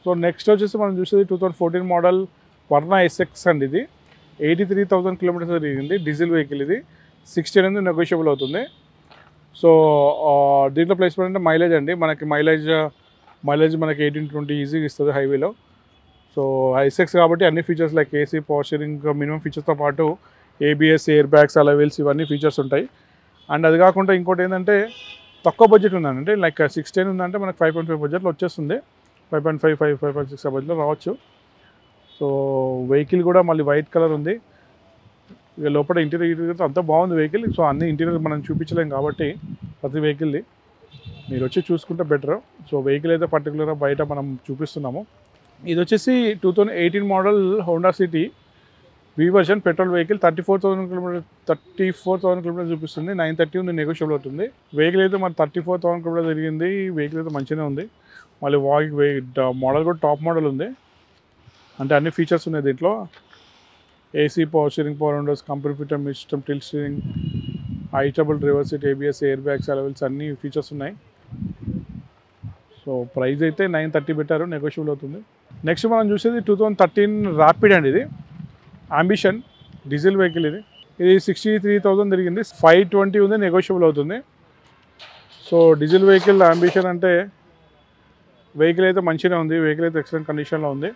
So next వచ్చేసి మనం చూసేది 2014 మోడల్ వర్నా ఎస్ఎక్స్ అండి. ఇది 83,000 కిలోమీటర్స్ తిరిగింది. డీజిల్ వెహికల్ ఇది. 60 అనేది నెగోషియబుల్ అవుతుంది. సో దీంట్లో ప్లేస్మెంట్ అంటే మైలేజ్ అండి. మనకి మైలేజ్ మనకి 18-20 ఈజీగా ఇస్తుంది హైవేలో. సో ఎస్ఎక్స్ కాబట్టి అన్ని features like AC, power steering, minimum ఫీచర్స్తో పాటు ABS, airbags, alloy wheels ఇవన్నీ ఫీచర్స్ ఉంటాయి. అండ్ అది కాకుండా ఇంకోటి ఏంటంటే తక్కువ బడ్జెట్ ఉందంటే లైక్ 610 ఉందంటే మనకు 5.5 బడ్జెట్లో వచ్చేస్తుంది. 5.5, 5.6 బడ్జెట్లో రావచ్చు. సో వెహికల్ కూడా మళ్ళీ వైట్ కలర్ ఉంది. ఇక లోపల ఇంటీరియర్ అంతా బాగుంది వెహికల్. సో అన్ని ఇంటీరియర్ మనం చూపించలేం కాబట్టి ప్రతి వెహికల్ది మీరు వచ్చి చూసుకుంటే బెటర్. సో వెహికల్ అయితే పర్టికులర్గా బయట మనం చూపిస్తున్నాము. ఇది వచ్చేసి 2018 మోడల్ హోండా సిటీ వి వర్షన్ పెట్రోల్ వెహికల్. 34,000 కిలోమీటర్స్ చూపిస్తుంది. 930 ఉంది, నెగోషియబుల్ అవుతుంది. వెహికల్ అయితే మన 34,000 కిలోమీటర్స్ తిరిగింది. వెహికల్ అయితే మంచిగానే ఉంది. మళ్ళీ మోడల్ కూడా టాప్ మోడల్ ఉంది. అంటే అన్ని ఫీచర్స్ ఉన్నాయి దీంట్లో. AC, power steering, power windows, computer system, tilt steering, ఐటబుల్ reverse seat, ABS, airbags, alloy wheels అన్ని ఫీచర్స్ ఉన్నాయి. సో ప్రైస్ అయితే 930 పెట్టారు, నెగోషియబుల్ అవుతుంది. నెక్స్ట్ మనం చూసేది 2013 ర్యాపిడ్ అండి. ఇది అంబిషన్ డీజిల్ వెహికల్. ఇది 63,000 తిరిగింది. 520 ఉంది, నెగోషియబుల్ అవుతుంది. సో డీజిల్ వెహికల్ అంబిషన్ అంటే వెహికల్ అయితే మంచిగా ఉంది. వెహికల్ అయితే ఎక్సలెంట్ కండిషన్లో ఉంది.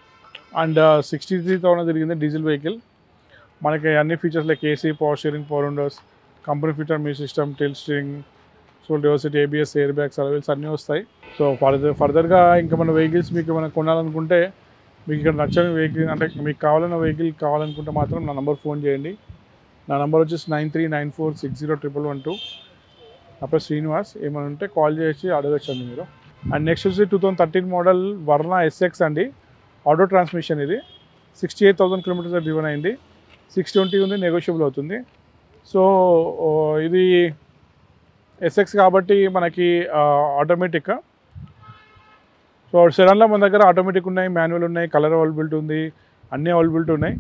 అండ్ 63,000 తిరిగింది డీజిల్ వెహికల్. మనకి అన్ని features like AC, power steering, power windows, company fitted మీ సిస్టమ్, టిల్ స్టీరింగ్, సో రివర్సిటీ, ఏబిఎస్, ఎయిర్ బ్యాగ్స్, అలవెల్స్ అన్నీ వస్తాయి. సో ఫర్దర్గా ఇంకా మన వెహికల్స్ మీకు మనం కొనాలనుకుంటే మీకు ఇక్కడ నచ్చని వెహికల్ అంటే మీకు కావాలన్న వెహికల్ కావాలనుకుంటే మాత్రం నా నెంబర్ ఫోన్ చేయండి. నా నెంబర్ వచ్చేసి 9394601112. నా పేరు శ్రీనివాస్. ఏమైనా ఉంటే కాల్ చేసి అడగచ్చండి మీరు. అండ్ నెక్స్ట్ వచ్చి 2013 మోడల్ వర్నా ఎస్ఎక్స్ అండి. Auto transmission. ఇది 68,000 కిలోమీటర్స్ డ్రివెన్ అయింది. 620 ఉంది, నెగోషియబుల్ అవుతుంది. సో ఇది ఎస్ఎక్స్ కాబట్టి మనకి ఆటోమేటిక్. సో సెడాన్లో మన దగ్గర ఆటోమేటిక్ ఉన్నాయి, మాన్యువల్ ఉన్నాయి, కలర్ అవైలబిలిటీ ఉంది, అన్నీ అవైలబిలిటీ ఉన్నాయి.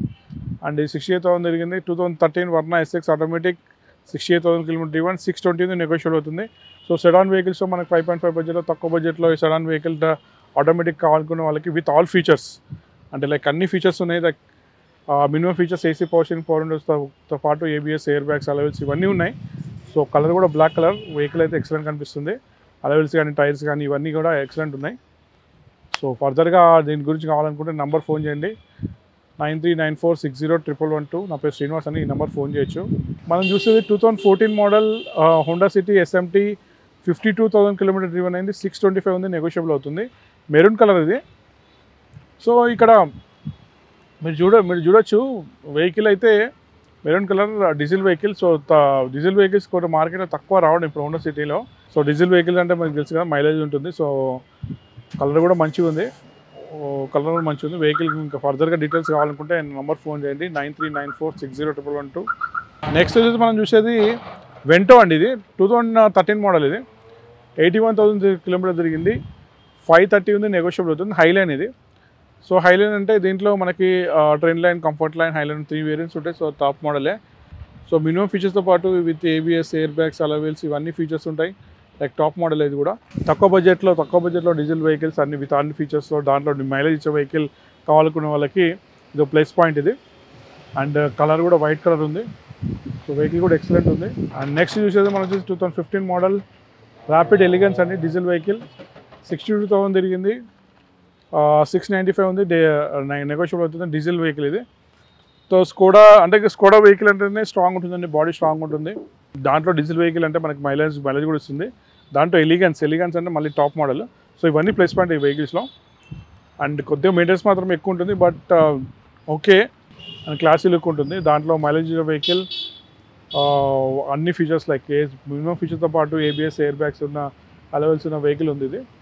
అండ్ 68,000 తిరిగింది. 2013 Verna SX automatic, 68,000 kilometre driven, 620 ఉంది, నెగోషియబుల్ అవుతుంది. సో సెడాన్ వెహికల్స్లో మనకి 5.5 బడ్జెట్లో, తక్కువ బడ్జెట్లో ఈ సెడాన్ వెహికల్ ఆటోమేటిక్ కావాలనుకునే వాళ్ళకి విత్ ఆల్ ఫీచర్స్ అంటే లైక్ అన్ని ఫీచర్స్ ఉన్నాయి. Like minimum features AC, power steering, power విండోస్తో పాటు ఏబిఎస్, ఎయిర్ బ్యాగ్స్, అలవెల్స్ ఇవన్నీ ఉన్నాయి. సో కలర్ కూడా బ్లాక్ కలర్. వెహికల్ అయితే ఎక్సలెంట్ కనిపిస్తుంది. అలవెల్స్ కానీ, టైర్స్ కానీ ఇవన్నీ కూడా ఎక్సలెంట్ ఉన్నాయి. సో ఫర్దర్గా దీని గురించి కావాలనుకుంటే నెంబర్ ఫోన్ చేయండి. 9394601112. నా పేరు శ్రీనివాస్ అని. ఈ నెంబర్ ఫోన్ చేయొచ్చు. మనం చూసేది 2014 model Honda City SMT 52,000 kilometre driven అయింది. 625 ఉంది, నెగోషియబుల్ అవుతుంది. మెరూన్ కలర్ ఇది. సో ఇక్కడ మీరు చూడొచ్చు వెహికల్ అయితే maroon colour diesel vehicle. So diesel vehicles కూడా మార్కెట్లో తక్కువ రావడం ఇప్పుడు హోండా సిటీలో. సో డీజిల్ వెహికల్ అంటే మనకు తెలుసు కదా, మైలేజ్ ఉంటుంది. సో కలర్ కూడా మంచిగా ఉంది. వెహికల్ ఇంకా ఫర్దర్గా డీటెయిల్స్ కావాలనుకుంటే నెంబర్ ఫోన్ చేయండి. 9394601112. నెక్స్ట్ వచ్చేసి మనం చూసేది వెంటో అండి. ఇది 2013 మోడల్. ఇది 81,000 కిలోమీటర్ తిరిగింది. 530 ఉంది, నెగోషియబుల్ అవుతుంది. హైలైన్ ఇది. సో హైలైన్ అంటే దీంట్లో మనకి trend line, comfort line, highline 3 variants ఉంటాయి. సో టాప్ మోడలే. సో మినిమం ఫీచర్స్తో పాటు with ABS, airbags, alloy wheels ఇవన్నీ ఫీచర్స్ ఉంటాయి. లైక్ టాప్ మోడల్ ఇది కూడా. తక్కువ బడ్జెట్లో డీజిల్ వెహికల్స్ అన్ని విత్ అన్ని ఫీచర్స్లో, దాంట్లో మైలేజ్ ఇచ్చే వెహికల్ కావాలనుకునే వాళ్ళకి ఇది ప్లస్ పాయింట్ ఇది. అండ్ కలర్ కూడా వైట్ కలర్ ఉంది. సో వెహికల్ కూడా ఎక్సలెంట్ ఉంది. అండ్ నెక్స్ట్ చూసేది మనం వచ్చేసి 2015 మోడల్ ర్యాపిడ్ ఎలిగెన్స్ అండి. డీజిల్ వెహికల్ 62,000 తిరిగింది. 695 ఉంది, నెగోషియబుల్ అవుతుంది. డీజిల్ వెహికల్ ఇది. సో స్కోడా వెహికల్ అంటేనే స్ట్రాంగ్ ఉంటుందండి, బాడీ స్ట్రాంగ్ ఉంటుంది. దాంట్లో డీజిల్ వెహికల్ అంటే మనకి మైలేజ్ కూడా ఇస్తుంది. దాంట్లో ఎలిగెన్స్ అంటే మళ్ళీ టాప్ మోడల్. సో ఇవన్నీ ప్లస్ పాయింట్ ఈ వెహికల్స్లో. అండ్ కొద్దిగా మెయింటెనెన్స్ మాత్రం ఎక్కువ ఉంటుంది, but okay and classy look ఉంటుంది. దాంట్లో మైలేజ్ వెహికల్, అన్ని ఫీచర్స్ లైక్ మినిమం ఫీచర్స్తో పాటు ఏబిఎస్, ఎయిర్ బ్యాగ్స్ ఉన్న అలవెల్స్ ఉన్న వెహికల్ ఉంది ఇది.